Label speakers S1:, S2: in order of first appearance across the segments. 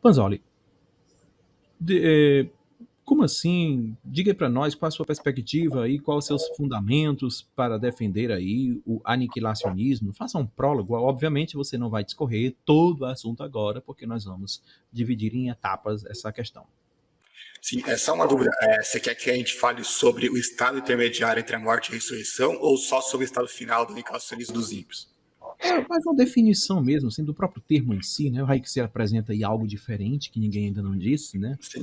S1: Panzoli, de- eh, como assim? Diga para nós qual a sua perspectiva e quais os seus fundamentos para defender aí o aniquilacionismo. Faça um prólogo. Obviamente você não vai discorrer todo o assunto agora, porque nós vamos dividir em etapas essa questão.
S2: Sim, é só uma dúvida. Você quer que a gente fale sobre o estado intermediário entre a morte e a ressurreição ou só sobre o estado final do encarnacionismo dos ímpios?
S1: Mas uma definição mesmo, assim, do próprio termo em si, né? O Raik se apresenta aí algo diferente que ninguém ainda não disse, né?
S2: Sim.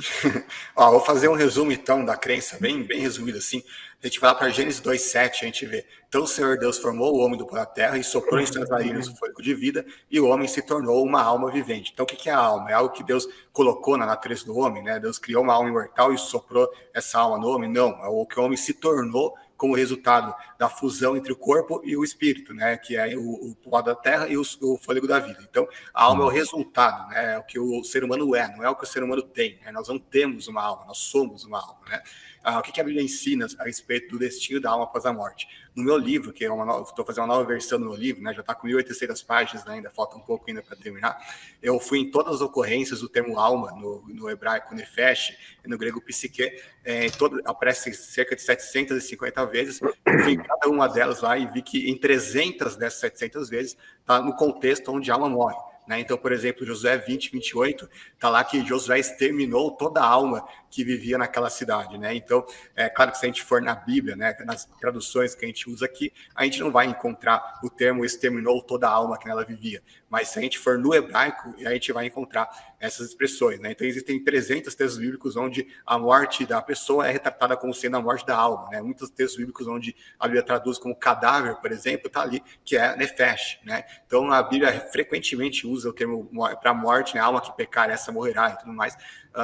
S2: Ó, vou fazer um resumo então da crença, bem resumido assim. A gente vai lá para Gênesis 2:7, a gente vê. Então o Senhor Deus formou o homem do pó da terra e soprou em suas narinas o fôlego de vida e o homem se tornou uma alma vivente. Então o que é a alma? É algo que Deus colocou na natureza do homem, né? Deus criou uma alma imortal e soprou essa alma no homem? Não, é o que o homem se tornou como resultado da fusão entre o corpo e o espírito, né? Que é o pó da terra e o fôlego da vida. Então a alma é o
S1: Sim.
S2: resultado, né? É o que o ser humano é, não é o que o ser humano tem. Né? Nós não temos uma alma, nós somos uma alma, né? O que a Bíblia ensina a respeito do destino da alma após a morte? No meu livro, que é estou fazendo uma nova versão do meu livro, né? Já está com 1.800 páginas, né? Ainda falta um pouco ainda para terminar. Eu fui em todas as ocorrências do termo alma, no hebraico nefesh, e no grego psique, aparece cerca de 750 vezes. Eu fui em cada uma delas lá e vi que em 300 dessas 700 vezes está no contexto onde a alma morre. Né? Então, por exemplo, Josué 20:28, está lá que Josué exterminou toda a alma que vivia naquela cidade. Né? Então, é claro que se a gente for na Bíblia, né, nas traduções que a gente usa aqui, a gente não vai encontrar o termo exterminou toda a alma que nela vivia. Mas se a gente for no hebraico, a gente vai encontrar essas expressões. Né? Então, existem 300 textos bíblicos onde a morte da pessoa é retratada como sendo a morte da alma. Né? Muitos textos bíblicos onde a Bíblia traduz como cadáver, por exemplo, está ali, que é nefesh. Né? Então, a Bíblia frequentemente usa o termo para morte, né? Alma que pecar, essa morrerá e tudo mais,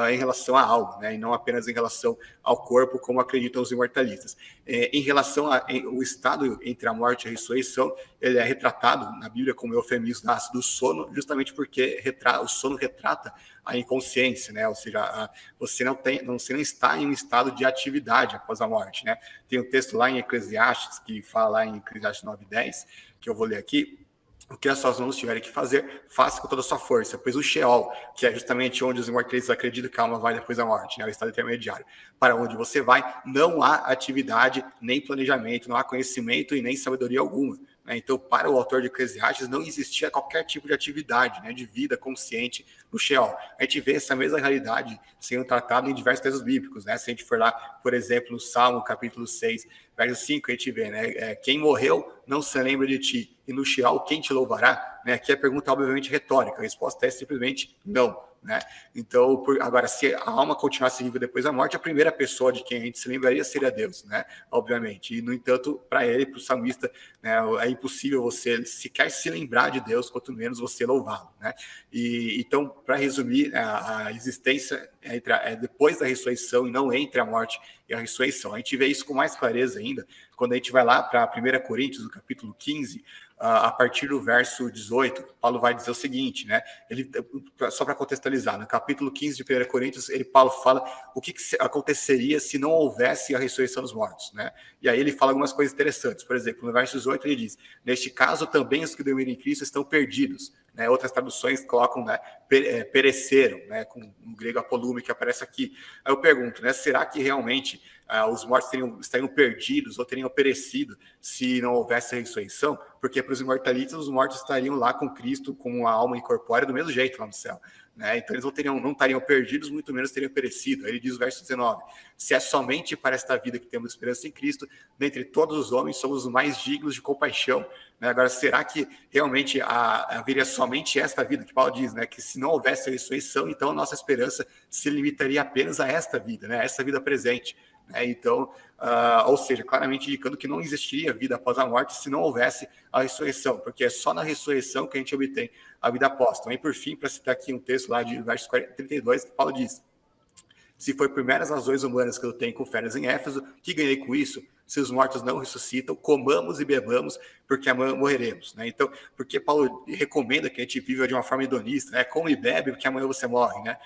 S2: em relação à alma, né? E não apenas em relação ao corpo, como acreditam os imortalistas. Em relação ao estado entre a morte e a ressurreição, ele é retratado na Bíblia como eufemismo do sono, justamente porque o sono retrata a inconsciência, né? Ou seja, você não está em um estado de atividade após a morte, né? Tem um texto lá em Eclesiastes que fala lá em Eclesiastes 9:10, que eu vou ler aqui. O que as suas mãos tiverem que fazer, faça com toda a sua força, pois o Sheol, que é justamente onde os imortais acreditam que a alma vai depois da morte, né, o estado intermediário, para onde você vai, não há atividade, nem planejamento, não há conhecimento e nem sabedoria alguma. Né? Então, para o autor de Eclesiastes, não existia qualquer tipo de atividade, né, de vida consciente no Sheol. A gente vê essa mesma realidade sendo tratada em diversos textos bíblicos. Né? Se a gente for lá, por exemplo, no Salmo, capítulo 6, verso 5, a gente vê, né? Quem morreu não se lembra de ti, e no Sheol quem te louvará? Né? Aqui a pergunta é obviamente retórica, a resposta é simplesmente não. Né? Então, agora, se a alma continuasse viva depois da morte, a primeira pessoa de quem a gente se lembraria seria Deus, né? Obviamente. E, no entanto, para ele, para o salmista, né, é impossível você sequer se lembrar de Deus, quanto menos você louvá-lo. Né? Então, para resumir, a existência é depois da ressurreição e não entre a morte e a ressurreição. A gente vê isso com mais clareza ainda quando a gente vai lá para 1 Coríntios, no capítulo 15, a partir do verso 18, Paulo vai dizer o seguinte, né? Só para contextualizar, no capítulo 15 de 1 Coríntios, Paulo fala o que aconteceria se não houvesse a ressurreição dos mortos, né? E aí ele fala algumas coisas interessantes. Por exemplo, no verso 18 ele diz: neste caso também os que dormiram em Cristo estão perdidos. Né? Outras traduções colocam, né, pereceram, né, com o grego apolume que aparece aqui. Aí eu pergunto, né, será que realmente os mortos estariam perdidos ou teriam perecido se não houvesse a ressurreição? Porque para os imortalistas, os mortos estariam lá com Cristo, com uma alma incorpórea, do mesmo jeito lá no céu. Né? Então eles não estariam perdidos, muito menos teriam perecido. Aí ele diz o verso 19: se é somente para esta vida que temos esperança em Cristo, dentre todos os homens somos os mais dignos de compaixão. Né? Agora, será que realmente haveria somente esta vida, que Paulo diz, né? Que se não houvesse a ressurreição, então a nossa esperança se limitaria apenas a esta vida, né? A esta vida presente. Né? Então, ou seja, claramente indicando que não existiria vida após a morte se não houvesse a ressurreição, porque é só na ressurreição que a gente obtém a vida apóstata. E por fim, para citar aqui um texto lá de verso 32, que Paulo diz: se foi por meras razões humanas que eu tenho com férias em Éfeso, que ganhei com isso? Se os mortos não ressuscitam, comamos e bebamos, porque amanhã morreremos. Né? Então, porque Paulo recomenda que a gente viva de uma forma hedonista, né? Come e bebe, porque amanhã você morre, né?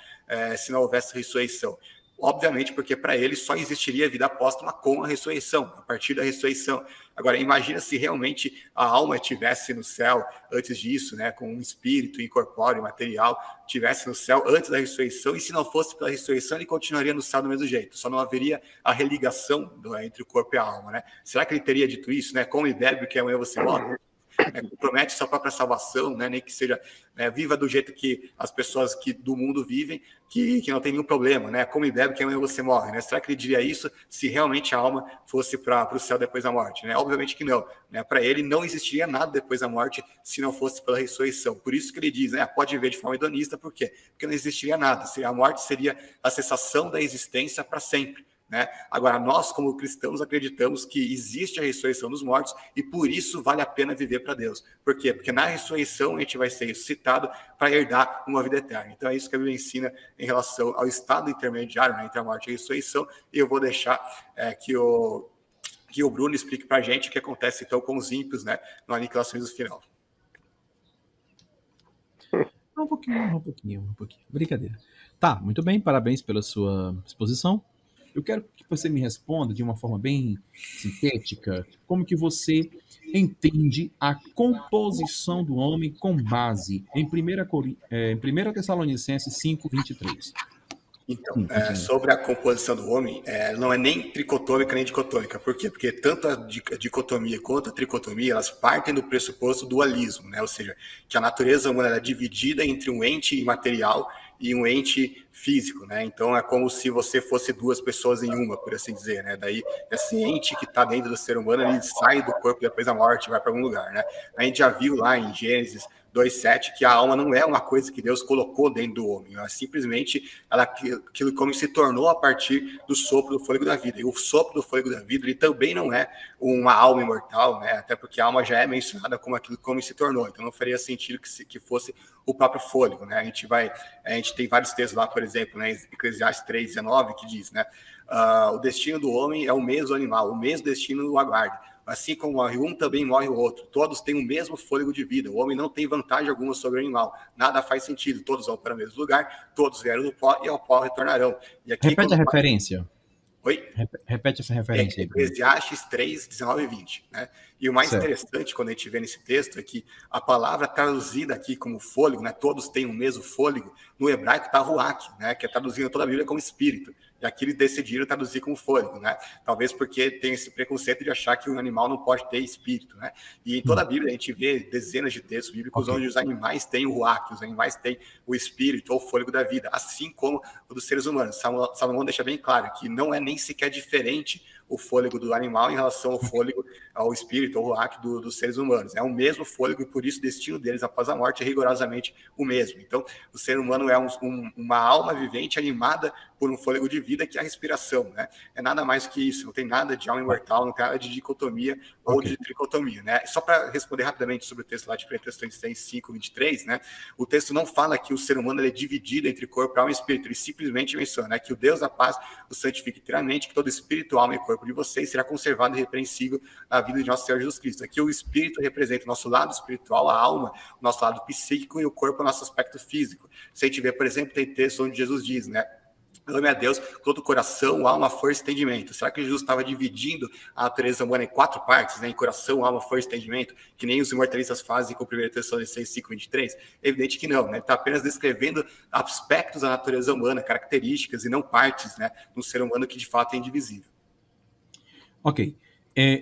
S2: Se não houvesse ressurreição. Obviamente, porque para ele só existiria vida póstuma com a ressurreição, a partir da ressurreição. Agora, imagina se realmente a alma estivesse no céu antes disso, né, com um espírito incorpóreo, material, estivesse no céu antes da ressurreição, e se não fosse pela ressurreição, ele continuaria no céu do mesmo jeito, só não haveria a religação entre o corpo e a alma, né? Será que ele teria dito isso, né? Come e bebe, que amanhã você morre? Promete sua própria salvação, né? Nem que seja, né, viva do jeito que as pessoas que do mundo vivem, que não tem nenhum problema, né? Come e bebe, que amanhã você morre, né? Será que ele diria isso se realmente a alma fosse para o céu depois da morte, né? Obviamente que não, né? Para ele não existiria nada depois da morte se não fosse pela ressurreição. Por isso que ele diz, né? Pode ver de forma hedonista, por quê? Porque não existiria nada. A morte seria a cessação da existência para sempre. Né? Agora, nós, como cristãos, acreditamos que existe a ressurreição dos mortos e por isso vale a pena viver para Deus. Por quê? Porque na ressurreição a gente vai ser ressuscitado para herdar uma vida eterna. Então é isso que a Bíblia ensina em relação ao estado intermediário, né, entre a morte e a ressurreição. E eu vou deixar que o Bruno explique para a gente o que acontece então com os ímpios, né, no aniquilacionismo final.
S1: Um pouquinho. Brincadeira. Tá, muito bem, parabéns pela sua exposição. Eu quero que você me responda de uma forma bem sintética, como que você entende a composição do homem com base em 1 Tessalonicenses 5:23.
S2: Então, sobre a composição do homem, não é nem tricotômica nem dicotômica. Por quê? Porque tanto a dicotomia quanto a tricotomia, elas partem do pressuposto do dualismo, né? Ou seja, que a natureza humana é dividida entre um ente imaterial e um ente físico, né? Então é como se você fosse duas pessoas em uma, por assim dizer, né? Daí esse ente que está dentro do ser humano, ele sai do corpo depois da morte, vai para algum lugar, né? A gente já viu lá em Gênesis 2:7 que a alma não é uma coisa que Deus colocou dentro do homem, ela simplesmente aquilo como se tornou a partir do sopro do fôlego da vida. E o sopro do fôlego da vida, ele também não é uma alma imortal, né? Até porque a alma já é mencionada como aquilo como se tornou. Então não faria sentido que fosse o próprio fôlego, né? A gente tem vários textos lá, por exemplo, né, Eclesiastes 3:19, que diz, né, o destino do homem é o mesmo animal, o mesmo destino o aguarda. Assim como morre um, também morre o outro. Todos têm o mesmo fôlego de vida. O homem não tem vantagem alguma sobre o animal. Nada faz sentido. Todos vão para o mesmo lugar, todos vieram do pó e ao pó retornarão. E aqui,
S1: repete a referência.
S2: Oi?
S1: Repete essa referência aí.
S2: Eclesiastes 3:19 e 20. Né? E o mais interessante quando a gente vê nesse texto é que a palavra traduzida aqui como fôlego, né? Todos têm o mesmo fôlego, no hebraico está ruach, né? Que é traduzido em toda a Bíblia como espírito. E aqui eles decidiram traduzir como fôlego, né? Talvez porque tem esse preconceito de achar que um animal não pode ter espírito, né? E em toda a Bíblia a gente vê dezenas de textos bíblicos onde os animais têm o ruach, os animais têm o espírito ou o fôlego da vida, assim como o dos seres humanos. Salomão deixa bem claro que não é nem sequer diferente o fôlego do animal em relação ao fôlego, ao espírito, ao ruach dos seres humanos. É o mesmo fôlego e por isso o destino deles após a morte é rigorosamente o mesmo. Então, o ser humano é uma alma vivente animada por um fôlego de vida que é a respiração, né? É nada mais que isso, não tem nada de alma imortal, não tem nada de dicotomia ou de tricotomia, né? Só para responder rapidamente sobre o texto lá de 1 Tessalonicenses 5:23, né? O texto não fala que o ser humano é dividido entre corpo, alma e espírito, ele simplesmente menciona, né, que o Deus da paz o santifique inteiramente, que todo espírito, alma e corpo de vocês será conservado e irrepreensível na vida de nosso Senhor Jesus Cristo. Aqui o espírito representa o nosso lado espiritual, a alma, o nosso lado psíquico e o corpo, o nosso aspecto físico. Se a gente vê, por exemplo, tem texto onde Jesus diz, né, ame a Deus com todo o coração, alma, força e entendimento. Será que Jesus estava dividindo a natureza humana em 4 partes, né? Em coração, alma, força e entendimento, que nem os imortalistas fazem com 1 Tessalonicenses 5:23? Evidente que não, né? Ele está apenas descrevendo aspectos da natureza humana, características e não partes, né, do ser humano que de fato é indivisível.
S1: Ok.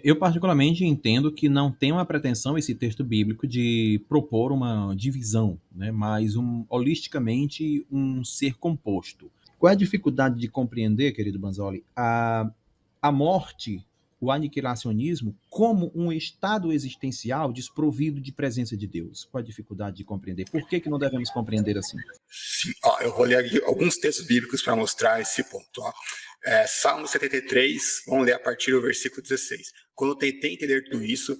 S1: Eu particularmente entendo que não tem uma pretensão esse texto bíblico de propor uma divisão, né, mas holisticamente um ser composto. Qual é a dificuldade de compreender, querido Banzoli, a morte, o aniquilacionismo, como um estado existencial desprovido de presença de Deus? Qual a dificuldade de compreender? Por que não devemos compreender assim?
S2: Sim, eu vou ler aqui alguns textos bíblicos para mostrar esse ponto. Salmo 73, vamos ler a partir do versículo 16. Quando eu tentei entender tudo isso,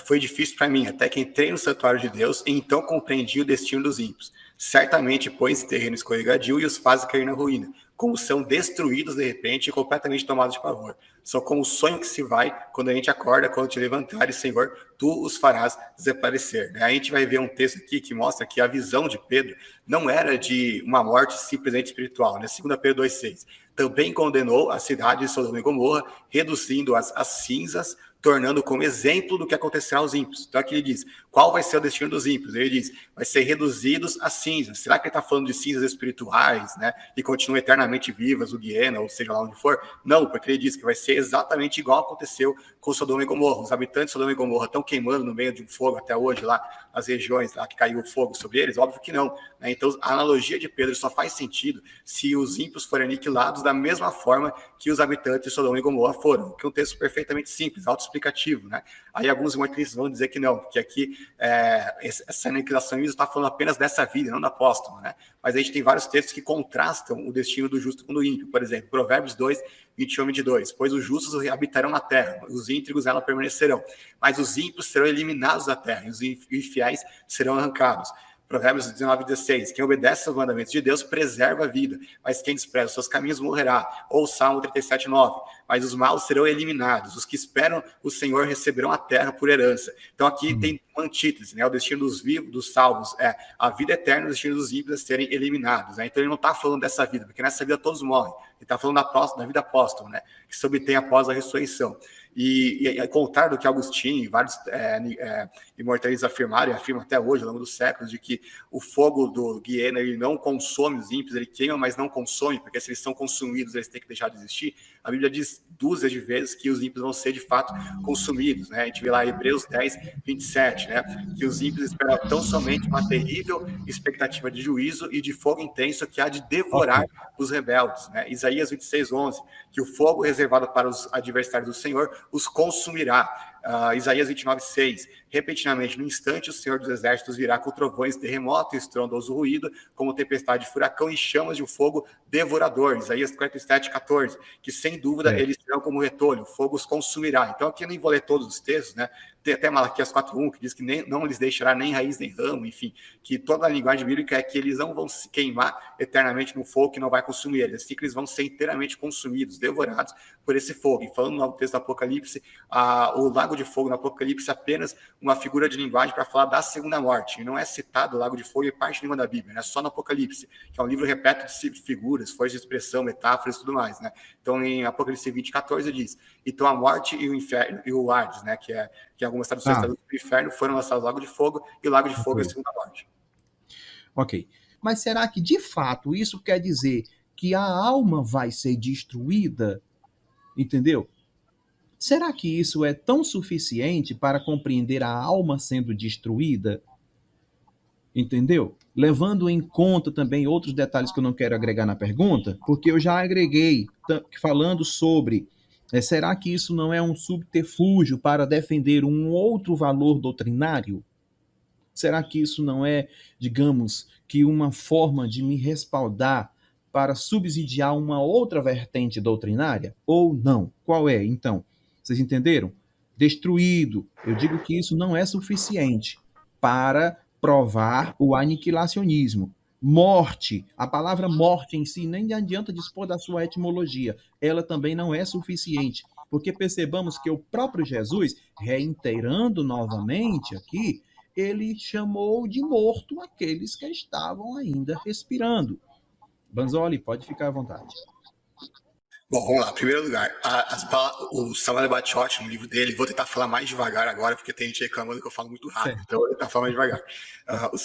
S2: foi difícil para mim, até que entrei no santuário de Deus e então compreendi o destino dos ímpios. Certamente põe esse terreno escorregadio e os faz cair na ruína, como são destruídos de repente e completamente tomados de pavor. São como o sonho que se vai quando a gente acorda, quando te levantares, Senhor, tu os farás desaparecer. A gente vai ver um texto aqui que mostra que a visão de Pedro não era de uma morte simplesmente espiritual, né? 2 Pedro 2,6. também condenou a cidade de Sodoma e Gomorra, reduzindo-as a cinzas, tornando como exemplo do que acontecerá aos ímpios. Então aqui ele diz, qual vai ser o destino dos ímpios? Ele diz, vai ser reduzidos a cinzas. Será que ele está falando de cinzas espirituais, né, e continuam eternamente vivas, o Guiena, ou seja lá onde for? Não, porque ele diz que vai ser exatamente igual aconteceu com Sodoma e Gomorra. Os habitantes de Sodoma e Gomorra estão queimando no meio de um fogo até hoje lá, as regiões lá que caiu o fogo sobre eles? Óbvio que não, né? Então a analogia de Pedro só faz sentido se os ímpios forem aniquilados da mesma forma que os habitantes de Sodoma e Gomorra foram, que é um texto perfeitamente simples, autoexplicativo, né? Aí alguns moralistas vão dizer que não, porque aqui essa aniquilação está falando apenas dessa vida, não da apóstolo, né? Mas a gente tem vários textos que contrastam o destino do justo com o do ímpio. Por exemplo, Provérbios 2, 21 e 22. Pois os justos habitarão na terra, os íntegros nela permanecerão. Mas os ímpios serão eliminados da terra, e os infiéis serão arrancados. Provérbios 19, 16. Quem obedece aos mandamentos de Deus preserva a vida, mas quem despreza os seus caminhos morrerá. Ou Salmo 37, 9. Mas os maus serão eliminados, os que esperam o Senhor receberão a terra por herança. Então aqui tem uma antítese, né? O destino dos vivos, dos salvos, é a vida eterna, o destino dos ímpios é serem eliminados, né? Então ele não está falando dessa vida, porque nessa vida todos morrem. Ele está falando da vida apóstola, né? Que se obtém após a ressurreição. E ao contrário do que Agostinho e vários imortalistas afirmaram, e afirmam até hoje, ao longo dos séculos, de que o fogo do Guiena ele não consome os ímpios, ele queima, mas não consome, porque se eles são consumidos, eles têm que deixar de existir. A Bíblia diz dúzias de vezes que os ímpios vão ser, de fato, consumidos, né? A gente vê lá Hebreus 10, 27, né? Que os ímpios esperam tão somente uma terrível expectativa de juízo e de fogo intenso que há de devorar os rebeldes, né? Isaías 26, 11, que o fogo reservado para os adversários do Senhor os consumirá. Isaías 29, 6. Repentinamente, no instante, o Senhor dos Exércitos virá com trovões, terremoto, estrondoso ruído, como tempestade de furacão e chamas de um fogo devorador. Isaías 47, 14. Que, sem dúvida, eles serão como retolho, o fogo os consumirá. Então, aqui eu nem vou ler todos os textos, né? Tem até Malaquias 4:1, que diz que não lhes deixará nem raiz nem ramo, enfim, que toda a linguagem bíblica é que eles não vão se queimar eternamente no fogo que não vai consumir eles, assim que eles vão ser inteiramente consumidos, devorados por esse fogo. E falando no texto do Apocalipse, o lago de fogo no Apocalipse é apenas uma figura de linguagem para falar da segunda morte, e não é citado o lago de fogo em parte nenhuma da Bíblia, né? Só no Apocalipse, que é um livro repleto de figuras, forças de expressão, metáforas e tudo mais, né? Então, em Apocalipse 20, 14 diz, então a morte e o inferno, e o Hades, né, que algumas traduções traduzem do inferno, foram lançados ao lago de fogo, e o lago de fogo é a segunda morte.
S1: Ok. Mas será que, de fato, isso quer dizer que a alma vai ser destruída? Entendeu? Será que isso é tão suficiente para compreender a alma sendo destruída? Entendeu? Levando em conta também outros detalhes que eu não quero agregar na pergunta, porque eu já agreguei falando sobre será que isso não é um subterfúgio para defender um outro valor doutrinário? Será que isso não é, digamos, que uma forma de me respaldar para subsidiar uma outra vertente doutrinária? Ou não? Qual é, então? Vocês entenderam? Destruído. Eu digo que isso não é suficiente para provar o aniquilacionismo. Morte, a palavra morte em si nem adianta dispor da sua etimologia, ela também não é suficiente, porque percebamos que o próprio Jesus, reiterando novamente aqui, ele chamou de morto aqueles que estavam ainda respirando. Banzoli, pode ficar à vontade.
S2: Bom, vamos lá. Em primeiro lugar, o Samuel Baciotti, no livro dele, vou tentar falar mais devagar agora, porque tem gente reclamando que eu falo muito rápido, então eu vou tentar falar mais devagar. O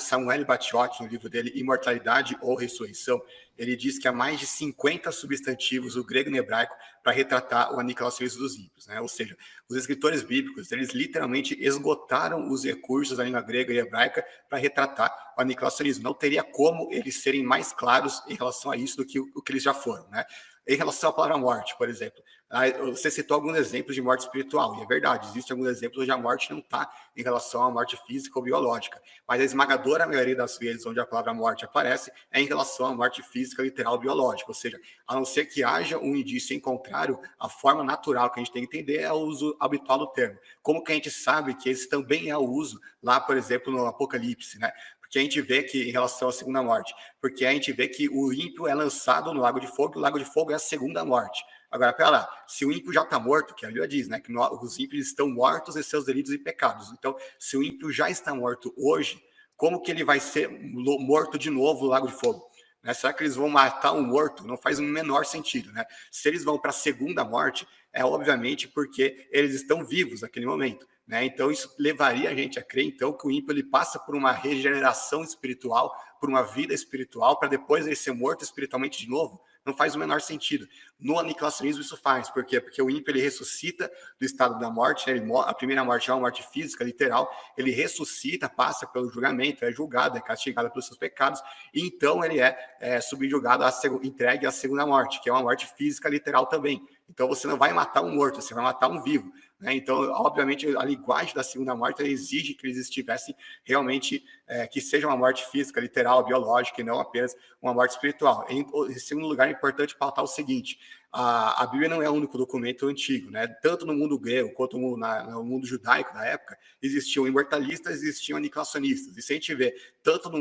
S2: Samuel Baciotti, no livro dele, Imortalidade ou Ressurreição, ele diz que há mais de 50 substantivos, o grego e o hebraico, para retratar o aniquilacionismo dos ímpios, né? Ou seja, os escritores bíblicos, eles literalmente esgotaram os recursos da língua grega e hebraica para retratar o aniquilacionismo. Não teria como eles serem mais claros em relação a isso do que o que eles já foram, né? Em relação à palavra morte, por exemplo, você citou alguns exemplos de morte espiritual, e é verdade, existem alguns exemplos onde a morte não está em relação à morte física ou biológica, mas a esmagadora maioria das vezes onde a palavra morte aparece é em relação à morte física, literal, biológica, ou seja, a não ser que haja um indício em contrário, a forma natural que a gente tem que entender é o uso habitual do termo. Como que a gente sabe que esse também é o uso lá, por exemplo, no Apocalipse, né? Que a gente vê que, em relação à segunda morte, porque a gente vê que o ímpio é lançado no lago de fogo, e o lago de fogo é a segunda morte. Agora, pera lá, se o ímpio já está morto, que a Bíblia diz, né, que os ímpios estão mortos em seus delitos e pecados. Então, se o ímpio já está morto hoje, como que ele vai ser morto de novo no lago de fogo? né? Será que eles vão matar um morto? Não faz o menor sentido, né? Se eles vão para a segunda morte, é obviamente porque eles estão vivos naquele momento, né? Então isso levaria a gente a crer então que o ímpio ele passa por uma regeneração espiritual, por uma vida espiritual, para depois ele ser morto espiritualmente de novo. Não faz o menor sentido. No aniquilacionismo isso faz. Por quê? Porque o ímpio ele ressuscita do estado da morte, né? A primeira morte é uma morte física, literal, ele ressuscita, passa pelo julgamento, é julgado, é castigado pelos seus pecados, e então ele é subjugado, entregue à segunda morte, que é uma morte física, literal também. Então você não vai matar um morto, você vai matar um vivo, né? Então, obviamente, a linguagem da segunda morte exige que eles estivessem realmente, que seja uma morte física, literal, biológica, e não apenas uma morte espiritual. Em segundo lugar, é importante pautar o seguinte: a Bíblia não é o único documento antigo, né? Tanto no mundo grego quanto no mundo judaico da época, existiam imortalistas, existiam aniquilacionistas. E se a gente vê, tanto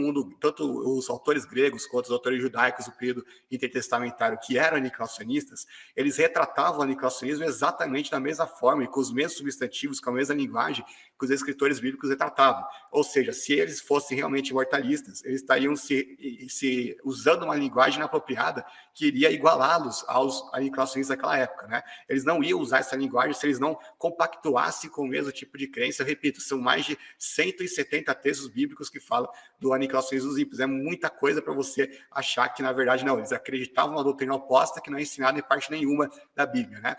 S2: os autores gregos quanto os autores judaicos do período intertestamentário que eram aniquilacionistas, eles retratavam o aniquilacionismo exatamente da mesma forma e com os mesmos substantivos, com a mesma linguagem que os escritores bíblicos retratavam. Ou seja, se eles fossem realmente imortalistas, eles estariam se usando uma linguagem inapropriada que iria igualá-los aos aniquilacionistas daquela época, né? Eles não iam usar essa linguagem se eles não compactuassem com o mesmo tipo de crença. Eu repito, são mais de 170 textos bíblicos que falam do aniquilacionismo dos ímpios. É muita coisa para você achar que, na verdade, não. Eles acreditavam na doutrina oposta que não é ensinada em parte nenhuma da Bíblia, né?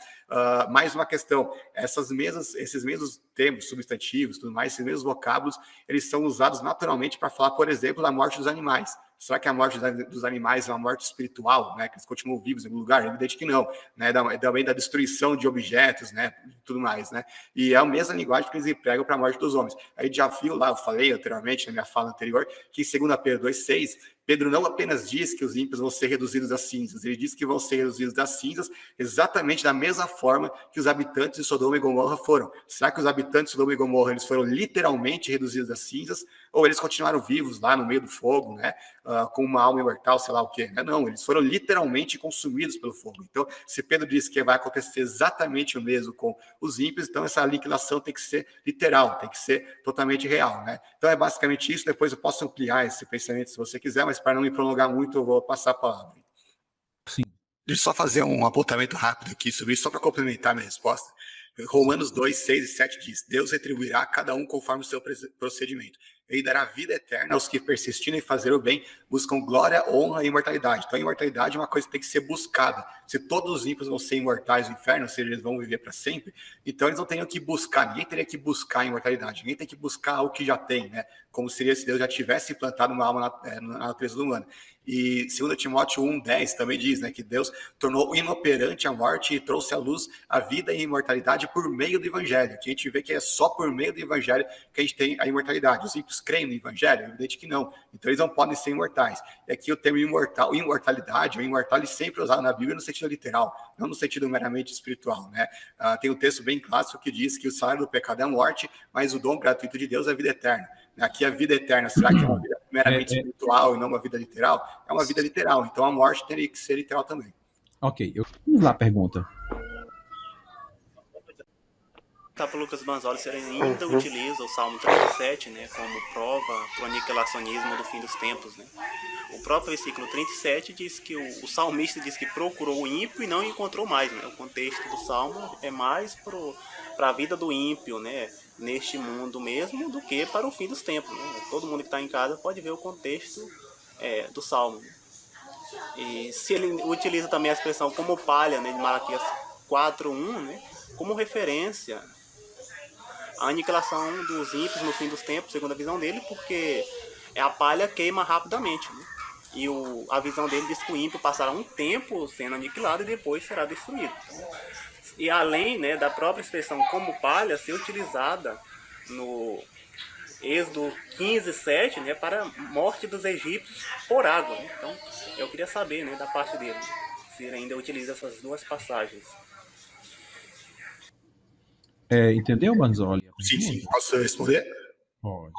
S2: Mais uma questão: esses mesmos termos, substantivos, tudo mais, esses mesmos vocábulos, eles são usados naturalmente para falar, por exemplo, da morte dos animais. Será que a morte dos animais é uma morte espiritual, né? Que eles continuam vivos em algum lugar? É evidente que não, né? Também da destruição de objetos, né? Tudo mais, né? E é a mesma linguagem que eles empregam para a morte dos homens. Aí já viu lá, eu falei anteriormente, na minha fala anterior, que em 2 Pedro 2,6, Pedro não apenas diz que os ímpios vão ser reduzidos às cinzas, ele diz que vão ser reduzidos às cinzas exatamente da mesma forma que os habitantes de Sodoma e Gomorra foram. Será que os habitantes de Sodoma e Gomorra eles foram literalmente reduzidos às cinzas, ou eles continuaram vivos lá no meio do fogo, né? Com uma alma imortal, sei lá o quê? Não, eles foram literalmente consumidos pelo fogo. Então, se Pedro diz que vai acontecer exatamente o mesmo com os ímpios, então essa aniquilação tem que ser literal, tem que ser totalmente real, né? Então é basicamente isso. Depois eu posso ampliar esse pensamento se você quiser, mas para não me prolongar muito, eu vou passar a palavra.
S1: Sim.
S2: Deixa eu só fazer um apontamento rápido aqui sobre isso, só para complementar minha resposta. Romanos 2, 6 e 7 diz: Deus retribuirá a cada um conforme o seu procedimento. Ele dará vida eterna aos que, persistindo em fazer o bem, buscam glória, honra e imortalidade. Então, a imortalidade é uma coisa que tem que ser buscada. Se todos os ímpios vão ser imortais no inferno, ou seja, eles vão viver para sempre, então eles não teriam que buscar, ninguém teria que buscar a imortalidade, ninguém tem que buscar o que já tem, né? Como seria se Deus já tivesse implantado uma alma na natureza humana. E 2 Timóteo 1,10 também diz, né, que Deus tornou inoperante a morte e trouxe à luz a vida e a imortalidade por meio do Evangelho. Que a gente vê que é só por meio do Evangelho que a gente tem a imortalidade. Os ímpios creem no Evangelho? É evidente que não. Então eles não podem ser imortais. E aqui o termo imortalidade, o imortal, ele sempre é usado na Bíblia no sentido literal, não no sentido meramente espiritual, né? Tem um texto bem clássico que diz que o salário do pecado é a morte, mas o dom gratuito de Deus é a vida eterna. Aqui a vida eterna, será que é uma vida meramente espiritual e não uma vida literal? É uma vida literal, então a morte teria que ser literal também.
S1: Ok, vamos lá a pergunta.
S3: Para Lucas Banzoli, ele ainda utiliza o Salmo 37, né, como prova para o aniquilacionismo do fim dos tempos, né? O próprio versículo 37 diz que o salmista diz que procurou o ímpio e não encontrou mais, né? O contexto do Salmo é mais para a vida do ímpio, né, neste mundo mesmo, do que para o fim dos tempos, né? Todo mundo que está em casa pode ver o contexto do Salmo. E se ele utiliza também a expressão como palha, né, de Malaquias 4:1, né, como referência a aniquilação dos ímpios no fim dos tempos, segundo a visão dele, porque a palha queima rapidamente, né? E a visão dele diz que o ímpio passará um tempo sendo aniquilado e depois será destruído. Então, e além, né, da própria expressão como palha ser utilizada no Êxodo 15:7, né, para a morte dos egípcios por água, né? Então, eu queria saber, né, da parte dele, se ele ainda utiliza essas duas passagens.
S1: Entendeu, Banzoli?
S2: Sim, posso responder?
S1: Pode.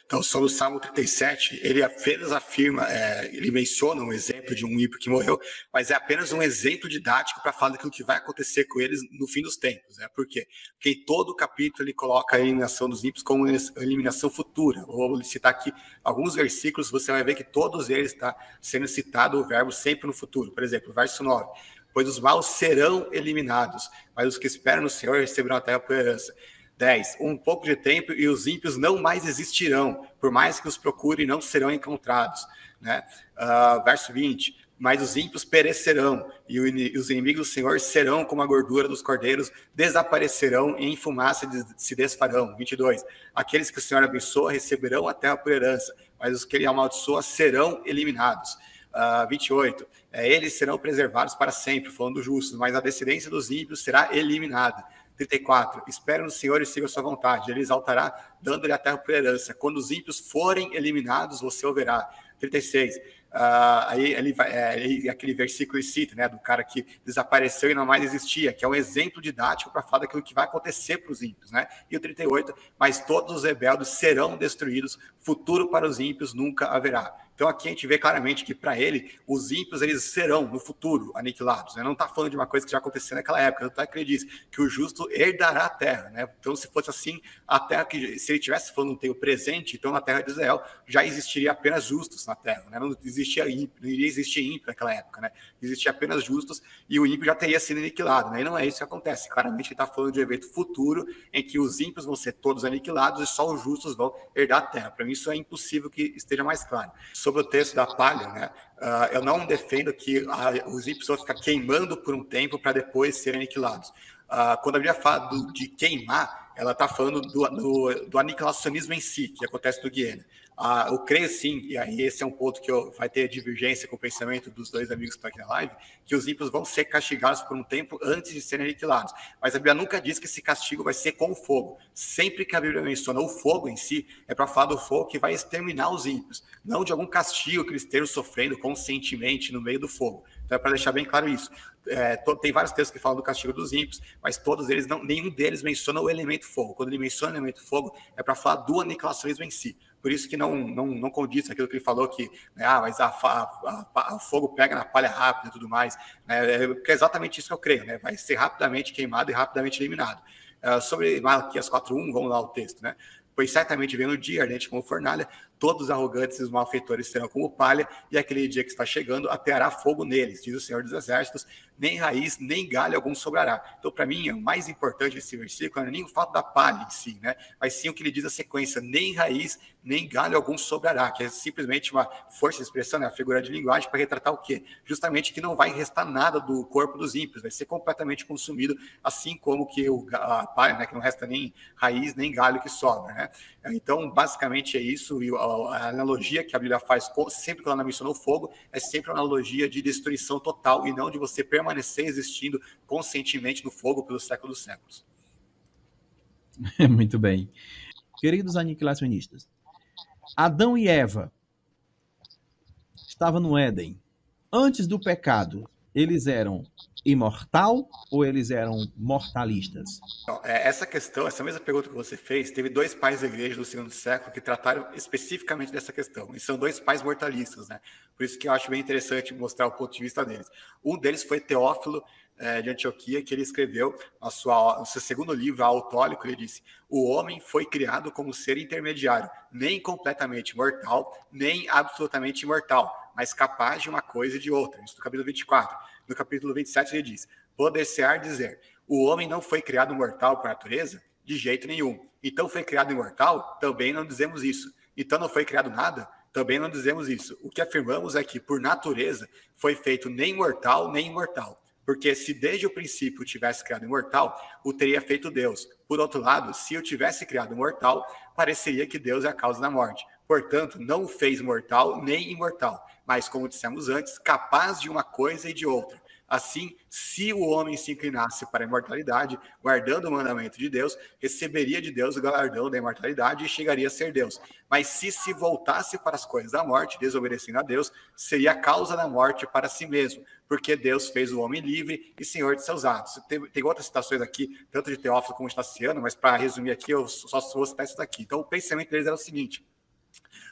S2: Então, sobre o Salmo 37, ele apenas afirma, ele menciona um exemplo de um ímpio que morreu, mas é apenas um exemplo didático para falar daquilo que vai acontecer com eles no fim dos tempos. Né? Por quê? Porque em todo o capítulo ele coloca a eliminação dos ímpios como eliminação futura. Vou citar aqui alguns versículos, você vai ver que todos eles está sendo citado o verbo sempre no futuro. Por exemplo, verso 9. Pois os maus serão eliminados, mas os que esperam no Senhor receberão a terra por herança. 10. Um pouco de tempo e os ímpios não mais existirão, por mais que os procurem, não serão encontrados. Né? Verso 20. Mas os ímpios perecerão, e os inimigos do Senhor serão como a gordura dos cordeiros, desaparecerão e em fumaça se desfarão. 22. Aqueles que o Senhor abençoa receberão a terra por herança, mas os que ele amaldiçoa serão eliminados. 28. Eles serão preservados para sempre, falando dos justos, mas a descendência dos ímpios será eliminada. 34. Espere no Senhor e siga a sua vontade. Ele exaltará, dando-lhe a terra por herança. Quando os ímpios forem eliminados, você o verá. 36. Aí ele vai, aquele versículo ele cita, né, do cara que desapareceu e não mais existia, que é um exemplo didático para falar daquilo que vai acontecer para os ímpios. Né? E o 38. Mas todos os rebeldes serão destruídos, futuro para os ímpios nunca haverá. Então aqui a gente vê claramente que para ele, os ímpios eles serão no futuro aniquilados. Né? Não está falando de uma coisa que já aconteceu naquela época, não está que ele diz que o justo herdará a terra. Né? Então se fosse assim, a terra, que se ele estivesse falando no tempo presente, então na terra de Israel já existiria apenas justos na terra. Né? Não existia ímpio, não iria existir ímpio naquela época. Né? Existia apenas justos e o ímpio já teria sido aniquilado. Né? E não é isso que acontece. Claramente ele está falando de um evento futuro em que os ímpios vão ser todos aniquilados e só os justos vão herdar a terra. Para mim isso é impossível que esteja mais claro. Sobre o texto da palha, né? Eu não defendo que os ímpios vão ficar queimando por um tempo para depois serem aniquilados. Quando a Bíblia fala de queimar, ela está falando do aniquilacionismo em si, que acontece no Guiena. Eu creio sim, e aí esse é um ponto que vai ter divergência com o pensamento dos dois amigos que estão aqui na live, que os ímpios vão ser castigados por um tempo antes de serem aniquilados. Mas a Bíblia nunca diz que esse castigo vai ser com o fogo. Sempre que a Bíblia menciona o fogo em si, é para falar do fogo que vai exterminar os ímpios, não de algum castigo que eles estejam sofrendo conscientemente no meio do fogo. Então é para deixar bem claro isso. Tem vários textos que falam do castigo dos ímpios, mas todos eles nenhum deles menciona o elemento fogo. Quando ele menciona o elemento fogo, é para falar do aniquilacionismo em si. Por isso que não condiz aquilo que ele falou, que mas o fogo pega na palha rápida e tudo mais. Né? Porque é exatamente isso que eu creio. Né? Vai ser rapidamente queimado e rapidamente eliminado. Sobre Malaquias 4:1, vamos lá o texto. Né? Pois certamente vem um dia ardente como fornalha, todos os arrogantes e os malfeitores serão como palha, e aquele dia que está chegando ateará fogo neles, diz o Senhor dos Exércitos, nem raiz, nem galho algum sobrará. Então, para mim, o mais importante desse versículo não é nem o fato da palha em si, né? Mas sim o que ele diz a sequência, nem raiz, nem galho algum sobrará, que é simplesmente uma força de expressão, né? A figura de linguagem para retratar o quê? Justamente que não vai restar nada do corpo dos ímpios, vai ser completamente consumido, assim como que a palha, né? Que não resta nem raiz, nem galho que sobra, né? Então, basicamente é isso, e a analogia que a Bíblia faz sempre que ela menciona o fogo é sempre uma analogia de destruição total e não de você permanecer existindo conscientemente no fogo pelos séculos dos séculos.
S1: Muito bem. Queridos aniquilacionistas, Adão e Eva estavam no Éden. Antes do pecado, eles eram imortal ou eles eram mortalistas?
S2: Então, essa questão, essa mesma pergunta que você fez, teve dois pais da igreja do segundo século que trataram especificamente dessa questão. E são dois pais mortalistas, né? Por isso que eu acho bem interessante mostrar o ponto de vista deles. Um deles foi Teófilo de Antioquia, que ele escreveu no seu segundo livro, Autólico, ele disse: o homem foi criado como ser intermediário, nem completamente mortal, nem absolutamente imortal, mas capaz de uma coisa e de outra. Isso no capítulo 24. No capítulo 27 ele diz: poder-se-á dizer, o homem não foi criado mortal por natureza? De jeito nenhum. Então foi criado imortal? Também não dizemos isso. Então não foi criado nada? Também não dizemos isso. O que afirmamos é que, por natureza, foi feito nem mortal, nem imortal. Porque se desde o princípio tivesse criado imortal, o teria feito Deus. Por outro lado, se eu tivesse criado mortal, pareceria que Deus é a causa da morte. Portanto, não o fez mortal nem imortal, mas, como dissemos antes, capaz de uma coisa e de outra. Assim, se o homem se inclinasse para a imortalidade, guardando o mandamento de Deus, receberia de Deus o galardão da imortalidade e chegaria a ser Deus. Mas se voltasse para as coisas da morte, desobedecendo a Deus, seria a causa da morte para si mesmo, porque Deus fez o homem livre e senhor de seus atos. Tem outras citações aqui, tanto de Teófilo como de Taciano, mas para resumir aqui, eu só vou citar isso daqui. Então, o pensamento deles era o seguinte: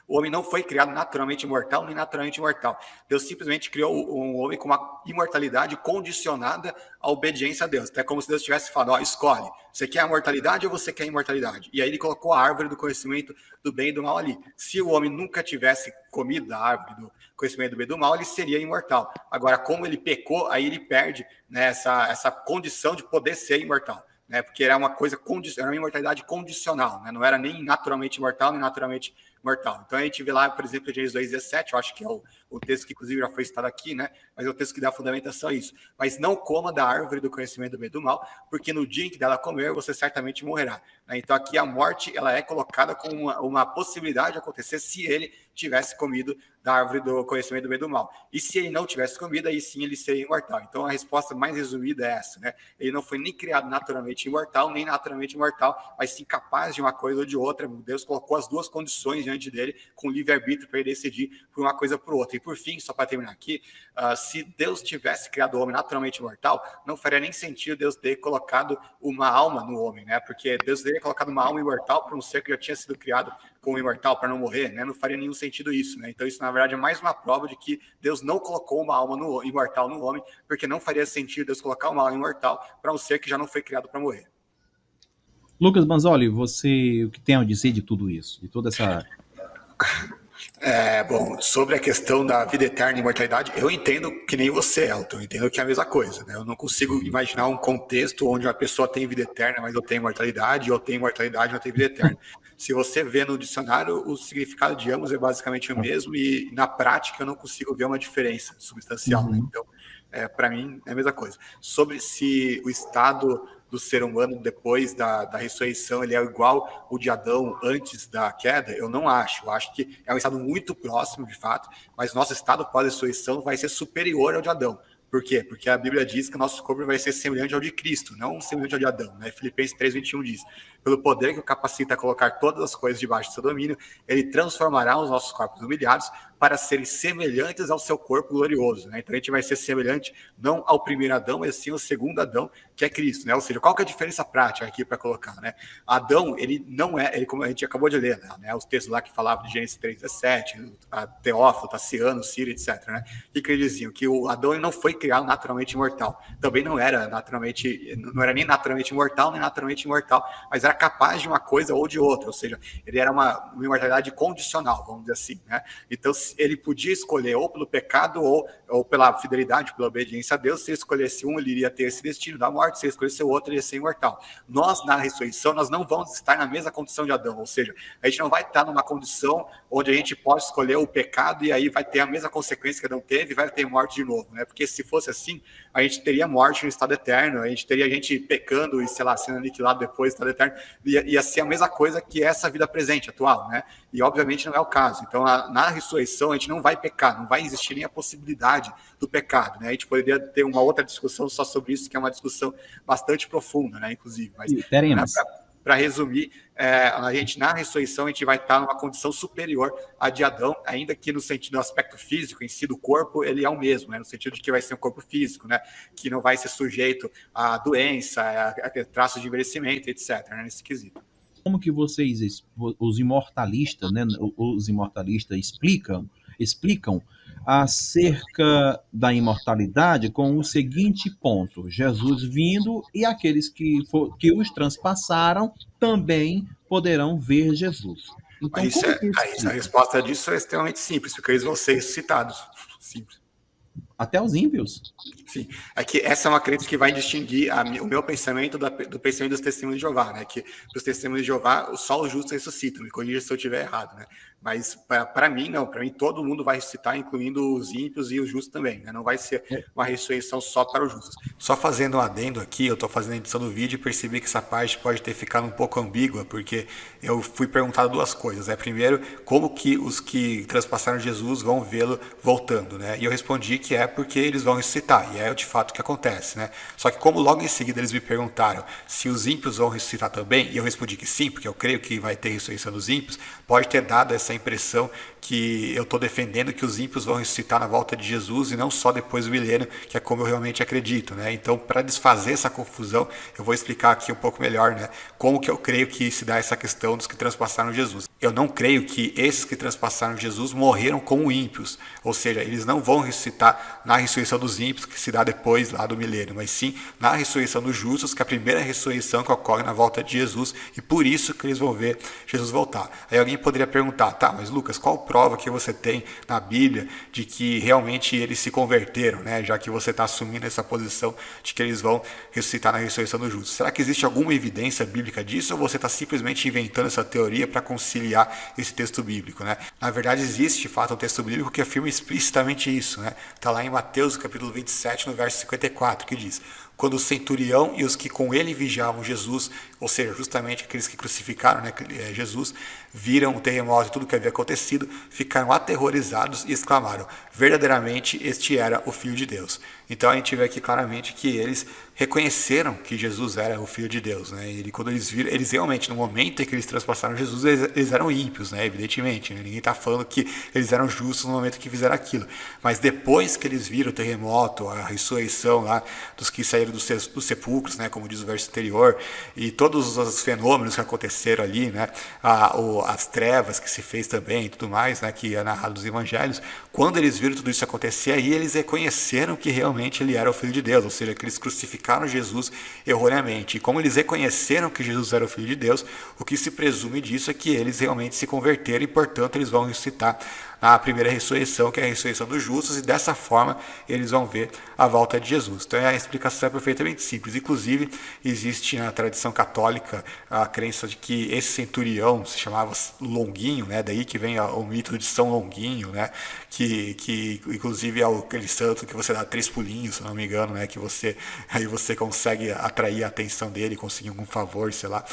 S2: o homem não foi criado naturalmente imortal, nem naturalmente imortal. Deus simplesmente criou um homem com uma imortalidade condicionada à obediência a Deus. Até como se Deus tivesse falado, ó, escolhe, você quer a mortalidade ou você quer a imortalidade? E aí ele colocou a árvore do conhecimento do bem e do mal ali. Se o homem nunca tivesse comido a árvore do conhecimento do bem e do mal, ele seria imortal. Agora, como ele pecou, aí ele perde, né, essa condição de poder ser imortal. Né, porque era uma coisa, era uma imortalidade condicional, né, não era nem naturalmente imortal, nem naturalmente mortal. Então a gente vê lá, por exemplo, Gênesis 2,17, eu acho que é o texto que inclusive já foi citado aqui, né? Mas é o texto que dá fundamentação a isso. Mas não coma da árvore do conhecimento do bem e do mal, porque no dia em que dela comer, você certamente morrerá. Né? Então aqui a morte, ela é colocada como uma possibilidade de acontecer se ele tivesse comido da árvore do conhecimento do bem e do mal. E se ele não tivesse comido, aí sim ele seria imortal. Então a resposta mais resumida é essa, né? Ele não foi nem criado naturalmente imortal, nem naturalmente imortal, mas sim capaz de uma coisa ou de outra. Deus colocou as duas condições diante dele, com livre-arbítrio, para ele decidir por uma coisa ou por outra. E por fim, só para terminar aqui, se Deus tivesse criado o homem naturalmente imortal, não faria nem sentido Deus ter colocado uma alma no homem, né? Porque Deus teria colocado uma alma imortal para um ser que já tinha sido criado como imortal, para não morrer, né? Não faria nenhum sentido isso, né? Então isso, na verdade, é mais uma prova de que Deus não colocou uma alma imortal no homem, porque não faria sentido Deus colocar uma alma imortal para um ser que já não foi criado para morrer.
S1: Lucas Manzoli, você, o que tem a dizer de tudo isso? De toda essa...
S2: Bom, sobre a questão da vida eterna e imortalidade, eu entendo que nem você, Elton, eu entendo que é a mesma coisa, né? Eu não consigo imaginar um contexto onde a pessoa tem vida eterna, mas eu tenho imortalidade, ou tenho imortalidade, eu tenho vida eterna. Se você vê no dicionário, o significado de ambos é basicamente o mesmo e na prática eu não consigo ver uma diferença substancial, né? Então, para mim, é a mesma coisa. Sobre se o estado do ser humano depois da ressurreição ele é igual o de Adão antes da queda, eu não acho. Eu acho que é um estado muito próximo, de fato, mas nosso estado pós-ressurreição vai ser superior ao de Adão. Por quê? Porque a Bíblia diz que o nosso corpo vai ser semelhante ao de Cristo, não semelhante ao de Adão. Né? Filipenses 3,21 diz: pelo poder que o capacita a colocar todas as coisas debaixo do seu domínio, ele transformará os nossos corpos humilhados para serem semelhantes ao seu corpo glorioso. Né? Então a gente vai ser semelhante não ao primeiro Adão, mas sim ao segundo Adão, que é Cristo. Né? Ou seja, qual que é a diferença prática aqui para colocar? Né? Adão, ele não é, ele, como a gente acabou de ler, né? Os textos lá que falavam de Gênesis 3,17, Teófilo, Taciano, Ciro, etc. Né? Que eles diziam que o Adão ele não foi criado naturalmente imortal. Também não era nem naturalmente mortal, nem naturalmente imortal, mas era capaz de uma coisa ou de outra, ou seja, ele era uma imortalidade condicional, vamos dizer assim, né? Então, ele podia escolher ou pelo pecado ou pela fidelidade, pela obediência a Deus. Se ele escolhesse um, ele iria ter esse destino da morte; se ele escolhesse o outro, ele ia ser imortal. Nós, na ressurreição, nós não vamos estar na mesma condição de Adão, ou seja, a gente não vai estar numa condição onde a gente pode escolher o pecado e aí vai ter a mesma consequência que Adão teve e vai ter morte de novo, né? Porque se fosse assim, a gente teria morte no estado eterno, a gente teria gente pecando e, sei lá, sendo aniquilado depois do estado eterno, ia ser a mesma coisa que essa vida presente, atual, né? E obviamente não é o caso. Então, na ressurreição, a gente não vai pecar, não vai existir nem a possibilidade do pecado, né? A gente poderia ter uma outra discussão só sobre isso, que é uma discussão bastante profunda, né? Inclusive, mas para resumir, a gente na ressurreição a gente vai estar numa condição superior à de Adão, ainda que no sentido do aspecto físico em si do corpo, ele é o mesmo, né? No sentido de que vai ser um corpo físico, né? Que não vai ser sujeito a doença, a traços de envelhecimento, etc., né? Nesse quesito.
S1: Como que vocês, os imortalistas, né, os imortalistas explicam acerca da imortalidade com o seguinte ponto: Jesus vindo e aqueles que os transpassaram também poderão ver Jesus. Então,
S2: a resposta disso é extremamente simples, porque eles vão ser ressuscitados. Simples.
S1: Até os ímpios?
S2: Sim, é que essa é uma crença que vai distinguir o meu pensamento do pensamento dos testemunhos de Jeová, né? Que os testemunhos de Jeová, só os justos ressuscitam. Me corrija se eu estiver errado, né? Mas para mim, não. Para mim, todo mundo vai ressuscitar, incluindo os ímpios e os justos também, né? Não vai ser uma ressurreição só para os justos. Só fazendo um adendo aqui, eu estou fazendo a edição do vídeo e percebi que essa parte pode ter ficado um pouco ambígua, porque eu fui perguntado duas coisas, né? Primeiro, como que os que transpassaram Jesus vão vê-lo voltando, né? E eu respondi que é porque eles vão ressuscitar, e é de fato o que acontece, né? Só que como logo em seguida eles me perguntaram se os ímpios vão ressuscitar também, e eu respondi que sim, porque eu creio que vai ter ressurreição dos ímpios, pode ter dado essa impressão que eu estou defendendo que os ímpios vão ressuscitar na volta de Jesus e não só depois do milênio, que é como eu realmente acredito, né? Então, para desfazer essa confusão, eu vou explicar aqui um pouco melhor, né? Como que eu creio que se dá essa questão dos que transpassaram Jesus. Eu não creio que esses que transpassaram Jesus morreram como ímpios, ou seja, eles não vão ressuscitar na ressurreição dos ímpios, que se dá depois lá do milênio, mas sim na ressurreição dos justos, que é a primeira ressurreição que ocorre na volta de Jesus, e por isso que eles vão ver Jesus voltar. Aí alguém poderia perguntar, tá, mas Lucas, qual prova que você tem na Bíblia de que realmente eles se converteram, né? Já que você está assumindo essa posição de que eles vão ressuscitar na ressurreição dos justos. Será que existe alguma evidência bíblica disso ou você está simplesmente inventando essa teoria para conciliar esse texto bíblico, né? Na verdade, existe de fato um texto bíblico que afirma explicitamente isso, né? Está lá em Mateus, capítulo 27, no verso 54, que diz: quando o centurião e os que com ele vigiavam Jesus, ou seja, justamente aqueles que crucificaram, né, Jesus, viram o terremoto e tudo o que havia acontecido, ficaram aterrorizados e exclamaram: verdadeiramente este era o Filho de Deus. Então a gente vê aqui claramente que eles reconheceram que Jesus era o Filho de Deus, né? E quando eles viram, eles realmente, no momento em que eles transpassaram Jesus, eles eram ímpios, né? Evidentemente, né? Ninguém está falando que eles eram justos no momento que fizeram aquilo. Mas depois que eles viram o terremoto, a ressurreição lá dos que saíram dos sepulcros, né? Como diz o verso anterior, e todos os fenômenos que aconteceram ali, né? As trevas que se fez também e tudo mais, né? Que é narrado nos evangelhos. Quando eles viram tudo isso acontecer, aí eles reconheceram que realmente ele era o Filho de Deus, ou seja, que eles crucificaram Jesus erroneamente. E como eles reconheceram que Jesus era o Filho de Deus, o que se presume disso é que eles realmente se converteram e, portanto, eles vão ressuscitar na primeira ressurreição, que é a ressurreição dos justos, e dessa forma eles vão ver a volta de Jesus. Então a explicação é perfeitamente simples. Inclusive, existe na tradição católica a crença de que esse centurião se chamava Longuinho, né? Daí que vem o mito de São Longuinho, né? Que inclusive é aquele santo que você dá 3 pulinhos, se não me engano, né? Que aí você consegue atrair a atenção dele, conseguir algum favor, sei lá.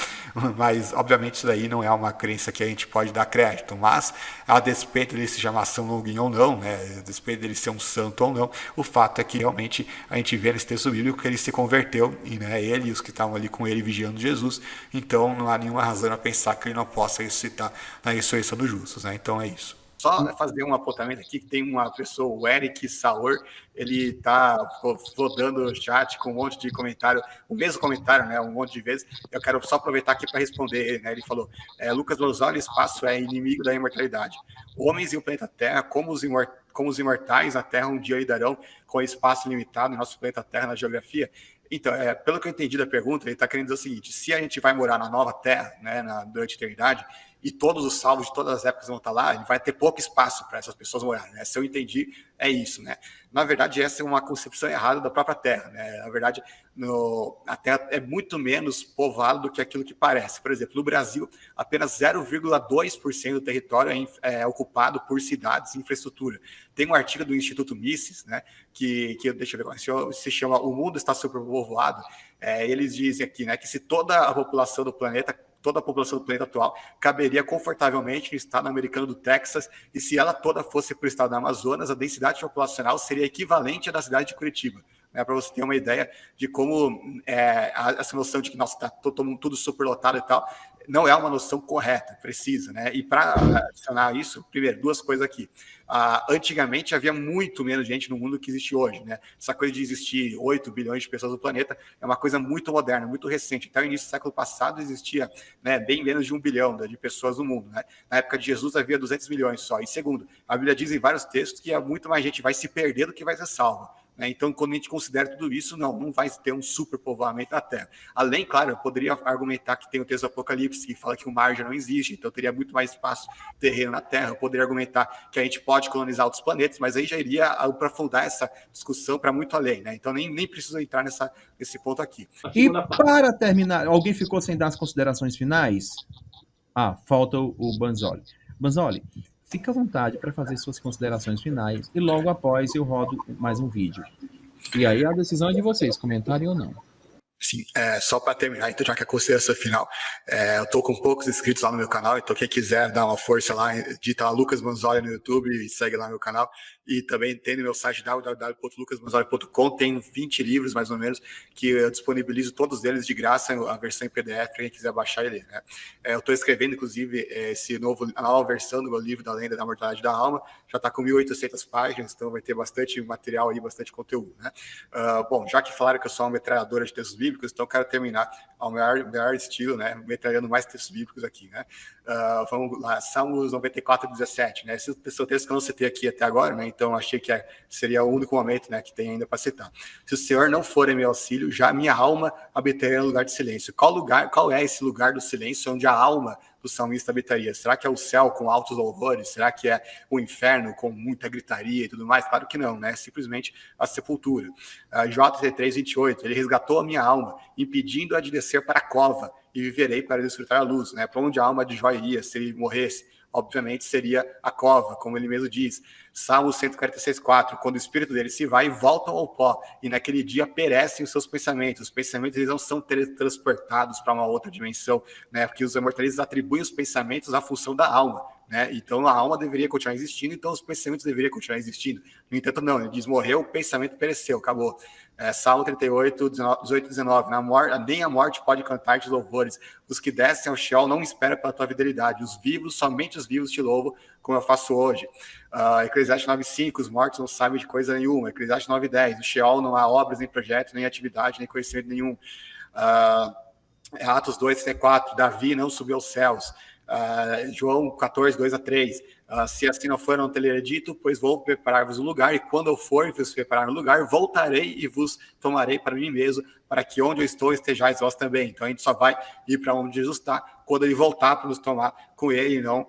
S2: Mas obviamente isso daí não é uma crença que a gente pode dar crédito, mas a despeito dele se chamar São Longuinho ou não, né? A despeito dele ser um santo ou não, o fato é que realmente a gente vê nesse texto bíblico que ele se converteu, e né, ele e os que estavam ali com ele vigiando Jesus, então não há nenhuma razão a pensar que ele não possa ressuscitar na ressurreição dos justos, né? Então é isso.
S4: Só fazer um apontamento aqui, que tem uma pessoa, o Eric Saur, ele tá rodando o chat com um monte de comentário, o mesmo comentário, né, um monte de vezes. Eu quero só aproveitar aqui para responder ele, né? Ele falou: Lucas Lozano, espaço é inimigo da imortalidade. Homens e o planeta Terra, como os imortais na Terra um dia lidarão com espaço limitado no nosso planeta Terra na geografia? Então, pelo que eu entendi da pergunta, ele está querendo dizer o seguinte: se a gente vai morar na nova Terra, né, durante a eternidade, e todos os salvos de todas as épocas vão estar lá, ele vai ter pouco espaço para essas pessoas morarem, né? Se eu entendi, é isso, né? Na verdade, essa é uma concepção errada da própria Terra, né? Na verdade, a Terra é muito menos povoada do que aquilo que parece. Por exemplo, no Brasil, apenas 0,2% do território é ocupado por cidades e infraestrutura. Tem um artigo do Instituto Mises, né, que deixa eu ver, se chama O Mundo Está Superpovoado. Eles dizem aqui, né, que se toda a população do planeta atual caberia confortavelmente no estado americano do Texas, e se ela toda fosse para o estado do Amazonas, a densidade populacional seria equivalente à da cidade de Curitiba. Para você ter uma ideia de como essa noção de que está tudo superlotado e tal, não é uma noção correta, precisa, né? E para adicionar isso, primeiro, duas coisas aqui. Antigamente havia muito menos gente no mundo do que existe hoje, né? Essa coisa de existir 8 bilhões de pessoas no planeta é uma coisa muito moderna, muito recente. Até o início do século passado existia, né, bem menos de 1 bilhão de pessoas no mundo, né? Na época de Jesus havia 200 milhões só. E segundo, a Bíblia diz em vários textos que muito mais gente vai se perder do que vai ser salva. Então, quando a gente considera tudo isso, não vai ter um superpovoamento da Terra. Além, claro, eu poderia argumentar que tem o texto do Apocalipse, que fala que o mar já não existe, então teria muito mais espaço terreno na Terra. Eu poderia argumentar que a gente pode colonizar outros planetas, mas aí já iria aprofundar essa discussão para muito além, né? Então, nem preciso entrar nesse ponto aqui.
S1: E para terminar, alguém ficou sem dar as considerações finais? Falta o Banzoli. Banzoli, fica à vontade para fazer suas considerações finais e logo após eu rodo mais um vídeo. E aí a decisão é de vocês, comentarem ou não.
S2: Sim, só para terminar, então, já que a consideração final, eu tô com poucos inscritos lá no meu canal, então quem quiser dar uma força lá, digita lá Lucas Manzoli no YouTube e segue lá no meu canal. E também tem no meu site www.lucasmanzoli.com, tem 20 livros, mais ou menos, que eu disponibilizo todos eles de graça, a versão em PDF, para quem quiser baixar ele. Né? Eu estou escrevendo, inclusive, a nova versão do meu livro da Lenda da Mortalidade da Alma, já está com 1.800 páginas, então vai ter bastante material aí, bastante conteúdo. Né? Bom, já que falaram que eu sou uma metralhadora de textos bíblicos, então quero terminar ao melhor estilo, né? Metralhando mais textos bíblicos aqui, né? Vamos lá, Salmos 94, 17, né? Esse é o texto que eu não citei aqui até agora, né? Então achei que seria o único momento, né, que tem ainda para citar. Se o Senhor não for em meu auxílio, já minha alma habitaria no lugar de silêncio. Qual é esse lugar do silêncio onde a alma do salmista habitaria? Será que é o céu com altos louvores? Será que é o inferno com muita gritaria e tudo mais? Claro que não, né? É simplesmente a sepultura. J33, 28, ele resgatou a minha alma, impedindo-a de descer para a cova, e viverei para desfrutar a luz, né? Para onde a alma de Jó iria se ele morresse? Obviamente seria a cova, como ele mesmo diz. Salmo 146:4, quando o espírito dele se vai, voltam ao pó, e naquele dia perecem os seus pensamentos. Os pensamentos eles não são transportados para uma outra dimensão, né? Porque os imortalistas atribuem os pensamentos à função da alma, né? Então a alma deveria continuar existindo, então os pensamentos deveriam continuar existindo. No entanto, não, ele diz: morreu, o pensamento pereceu, acabou. Salmo 38, 18 e 19, nem a morte pode cantar-te louvores. Os que descem ao Sheol não esperam pela tua fidelidade. Os vivos, somente os vivos te louvam, como eu faço hoje. Eclesiastes 9:5, os mortos não sabem de coisa nenhuma. Eclesiastes 9:10, no Sheol não há obras, nem projetos, nem atividade, nem conhecimento nenhum. Atos 2:4, Davi não subiu aos céus. João 14, 2-3, se assim não for, não teria dito, pois vou preparar-vos um lugar, e quando eu for vos preparar um lugar, voltarei e vos tomarei para mim mesmo, para que onde eu estou estejais vós também. Então a gente só vai ir para onde Jesus está quando ele voltar para nos tomar com ele, e não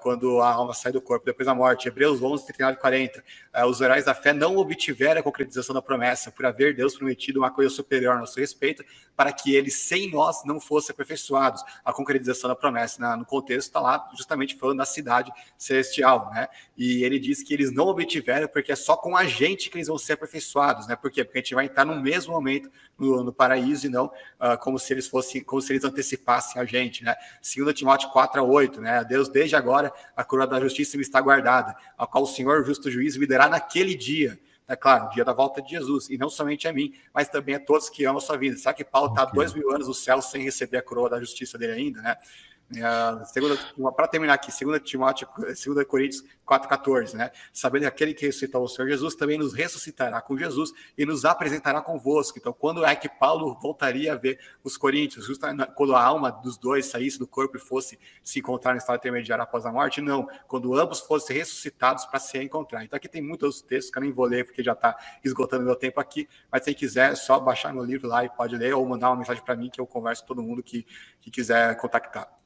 S2: quando a alma sai do corpo depois da morte. Hebreus 11, 39 e 40. Os heróis da fé não obtiveram a concretização da promessa, por haver Deus prometido uma coisa superior a nosso respeito, para que eles sem nós não fossem aperfeiçoados. A concretização da promessa, no contexto, está lá justamente falando da cidade celestial, né? E ele diz que eles não obtiveram porque é só com a gente que eles vão ser aperfeiçoados, né? Por quê? Porque a gente vai estar no mesmo momento no paraíso, e não como se eles antecipassem a gente, né? 2 Timóteo 4:8, né? Deus, desde agora, a coroa da justiça me está guardada, a qual o Senhor, justo juiz, me dará naquele dia. É claro, o dia da volta de Jesus, e não somente a mim, mas também a todos que amam a sua vida. Será que Paulo está 2.000 anos no céu sem receber a coroa da justiça dele ainda, né? Para terminar aqui, 2 Coríntios 4:14, né? Sabendo que aquele que ressuscitou o Senhor Jesus também nos ressuscitará com Jesus e nos apresentará convosco. Então, quando é que Paulo voltaria a ver os coríntios? Quando a alma dos dois saísse do corpo e fosse se encontrar no estado intermediário após a morte? Não. Quando ambos fossem ressuscitados para se encontrar. Então, aqui tem muitos textos que eu nem vou ler porque já está esgotando meu tempo aqui, mas se quiser, é só baixar meu livro lá e pode ler, ou mandar uma mensagem para mim que eu converso com todo mundo que quiser contactar.